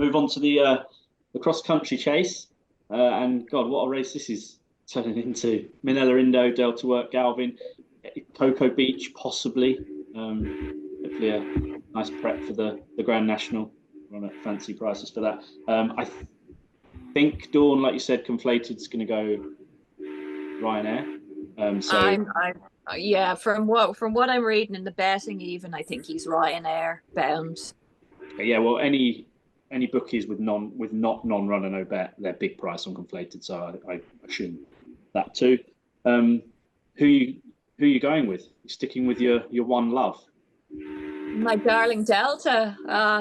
move on to the cross country chase. And God, what a race this is turning into. Minella Indo, Delta Work, Galvin, Cocoa Beach, possibly. Hopefully a nice prep for the Grand National. Run at fancy prices for that. I think Dawn, like you said, Conflated's going to go Ryanair. Yeah, from what I'm reading in the betting, even I think he's Ryanair bound. Yeah, well, any bookies with not non-runner no bet, they're big price on Conflated, so I assume that too. Who you going with? You sticking with your one love? My darling Delta.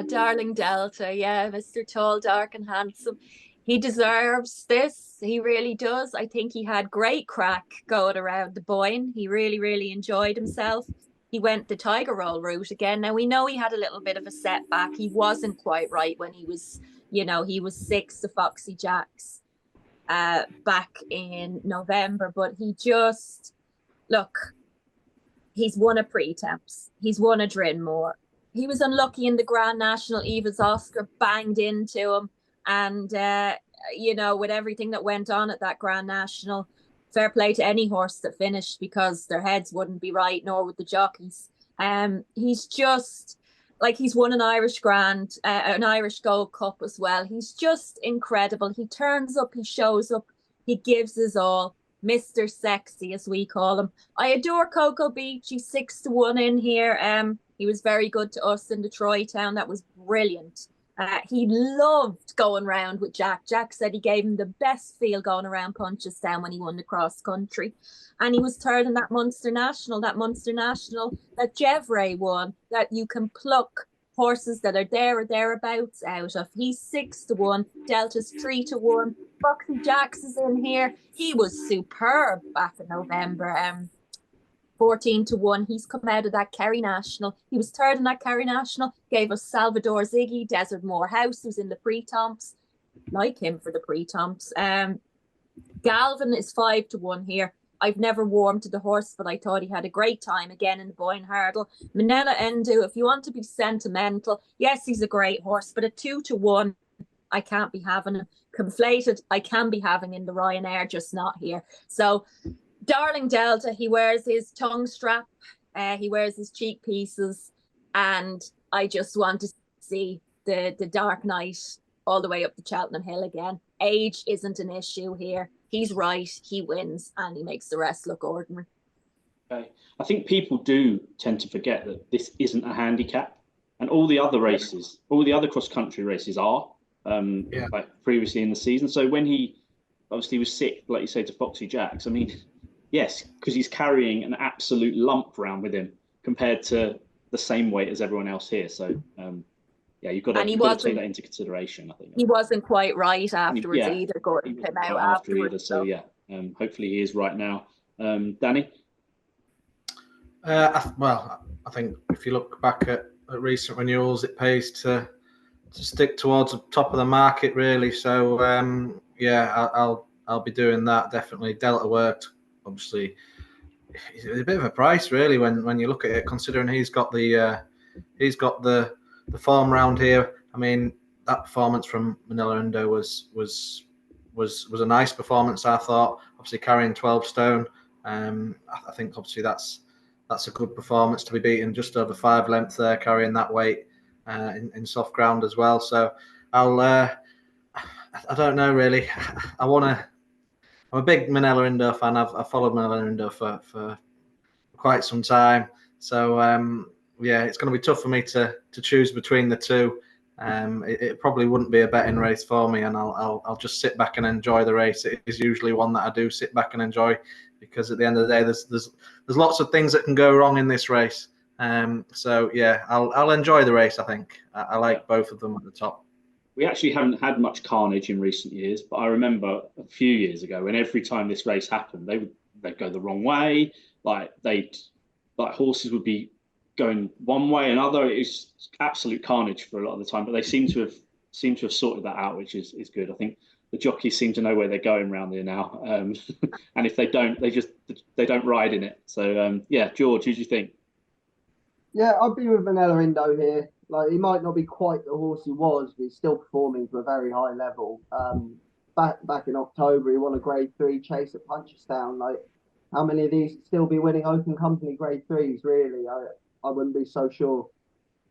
Darling Delta. Yeah, Mr. Tall, Dark and Handsome. He deserves this. He really does. I think he had great crack going around the Boyne. He really, really enjoyed himself. He went the Tiger Roll route again. Now, we know he had a little bit of a setback. He wasn't quite right when he was 6th to Foxy Jacks back in November. But he just, look, he's won a Pretemps. He's won a Drinmore. He was unlucky in the Grand National. Eva's Oscar banged into him. And, with everything that went on at that Grand National, fair play to any horse that finished, because their heads wouldn't be right, nor would the jockeys. He's just, he's won an Irish an Irish Gold Cup as well. He's just incredible. He turns up, he shows up, he gives his all. Mr. Sexy, as we call him. I adore Cocoa Beach. He's 6-1 in here. He was very good to us in the Troy Town. That was brilliant. He loved going round with Jack. Jack said he gave him the best feel going around Punchestown when he won the cross country. And he was third in that Munster National that Jevray won, that you can pluck horses that are there or thereabouts out of. He's 6-1, Delta's 3-1. Foxy Jacks is in here. He was superb back in November. 14-1. He's come out of that Kerry National. He was third in that Kerry National. Gave us Salvador Ziggy, Desert Moor House, who's in the Pretomps. Like him for the Pretomps. Galvin is 5-1 here. I've never warmed to the horse, but I thought he had a great time again in the Boyne Hurdle. Minella Indo, if you want to be sentimental, yes, he's a great horse, but at 2-1, I can't be having him. Conflated, I can be having in the Ryanair, just not here. So, darling Delta, he wears his tongue strap, he wears his cheek pieces, and I just want to see the Dark Knight all the way up the Cheltenham Hill again. Age isn't an issue here. He's right, he wins, and he makes the rest look ordinary. Okay. I think people do tend to forget that this isn't a handicap, and all the other races, all the other cross-country races are, like previously in the season. So when he obviously was sick, like you say, to Foxy Jacks, I mean, yes, because he's carrying an absolute lump around with him compared to the same weight as everyone else here. So, you've got to take that into consideration, I think. He wasn't quite right afterwards either. Gordon came out afterwards. So, hopefully he is right now. Danny? I think if you look back at recent renewals, it pays to stick towards the top of the market, really. So, I'll be doing that, definitely. Delta worked. Obviously, it's a bit of a price, really, when you look at it, considering he's got the form round here. I mean, that performance from Minella Indo was a nice performance, I thought. Obviously, carrying 12 stone. I think obviously that's a good performance to be beaten just over 5 lengths there, carrying that weight in soft ground as well. So I don't know, really. I'm a big Minella Indo fan. I've followed Minella Indo for quite some time. So, it's going to be tough for me to choose between the two. It probably wouldn't be a betting race for me, and I'll just sit back and enjoy the race. It is usually one that I do sit back and enjoy, because at the end of the day, there's lots of things that can go wrong in this race. I'll enjoy the race, I think. I like both of them at the top. We actually haven't had much carnage in recent years, but I remember a few years ago when every time this race happened, they'd go the wrong way. Horses would be going one way, another. It's absolute carnage for a lot of the time, but they seem to have sorted that out, which is good. I think the jockeys seem to know where they're going around here now, and if they don't, they don't ride in it. So George, who do you think? Yeah, I'll be with Minella Indo here. Like, he might not be quite the horse he was, but he's still performing to a very high level. Back in October, he won a Grade 3 chase at Punchestown. Like, how many of these still be winning open company Grade 3s? Really, I wouldn't be so sure.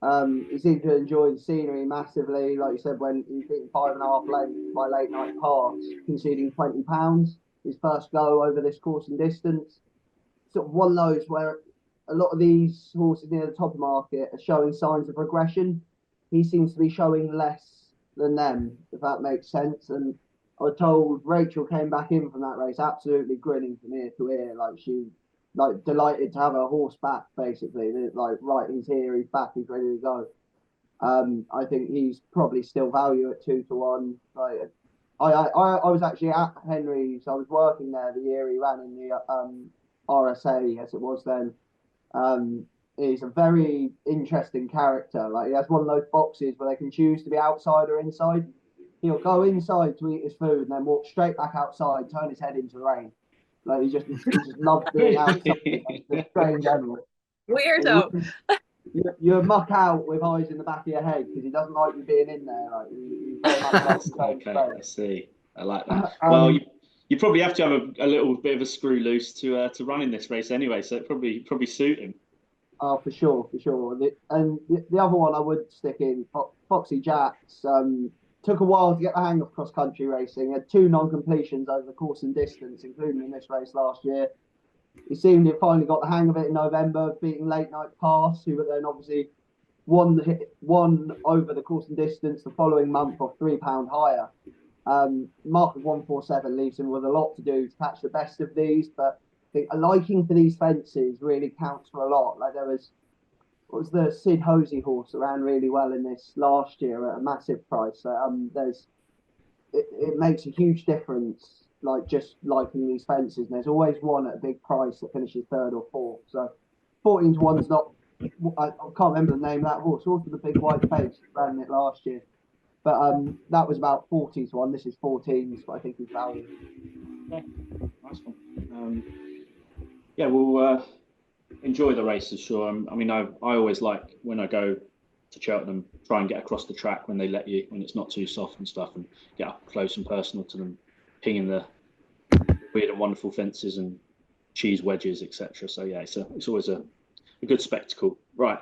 He seemed to enjoy the scenery massively. Like you said, when he's beaten 5.5 lengths by Late Night Pass, conceding £20, his first go over this course and distance. Sort of one of those where a lot of these horses near the top of the market are showing signs of regression. He seems to be showing less than them, if that makes sense. And I was told Rachel came back in from that race absolutely grinning from ear to ear, like she delighted to have her horse back, basically. Like, right, he's here, he's back, he's ready to go. I think he's probably still value at 2-1. Like, I was actually at Henry's. I was working there the year he ran in the RSA, as it was then. He's a very interesting character. Like, he has one of those boxes where they can choose to be outside or inside. He'll go inside to eat his food and then walk straight back outside, turn his head into the rain. Like, he just loves being outside. It's a strange animal. Weirdo. You muck out with eyes in the back of your head because he doesn't like you being in there. Like, he very much likes okay, I see. I like that. Well, you probably have to have a little bit of a screw loose to run in this race anyway, so it probably suit him. Oh, for sure. The other one I would stick in, Foxy Jacks. Took a while to get the hang of cross-country racing. Had 2 non-completions over the course and distance, including in this race last year. He seemed to have finally got the hang of it in November, beating Late Night Pass, who then obviously won over the course and distance the following month off £3 higher. Mark of 147 leaves him with a lot to do to catch the best of these, but I think a liking for these fences really counts for a lot. Like, there was, what was the Sid Hosey horse that ran really well in this last year at a massive price. It makes a huge difference, like, just liking these fences. And there's always one at a big price that finishes 3rd or 4th. So 14-1's not, I can't remember the name of that horse. Horse with the big white face, ran it last year. But that was about 40-1. This is 14s, but I think he's valued. Okay, nice one. Yeah, we'll enjoy the races, sure. I mean, I always like, when I go to Cheltenham, try and get across the track when they let you, when it's not too soft and stuff, and get up close and personal to them, pinging the weird and wonderful fences and cheese wedges, etc. So yeah, it's always a good spectacle. Right.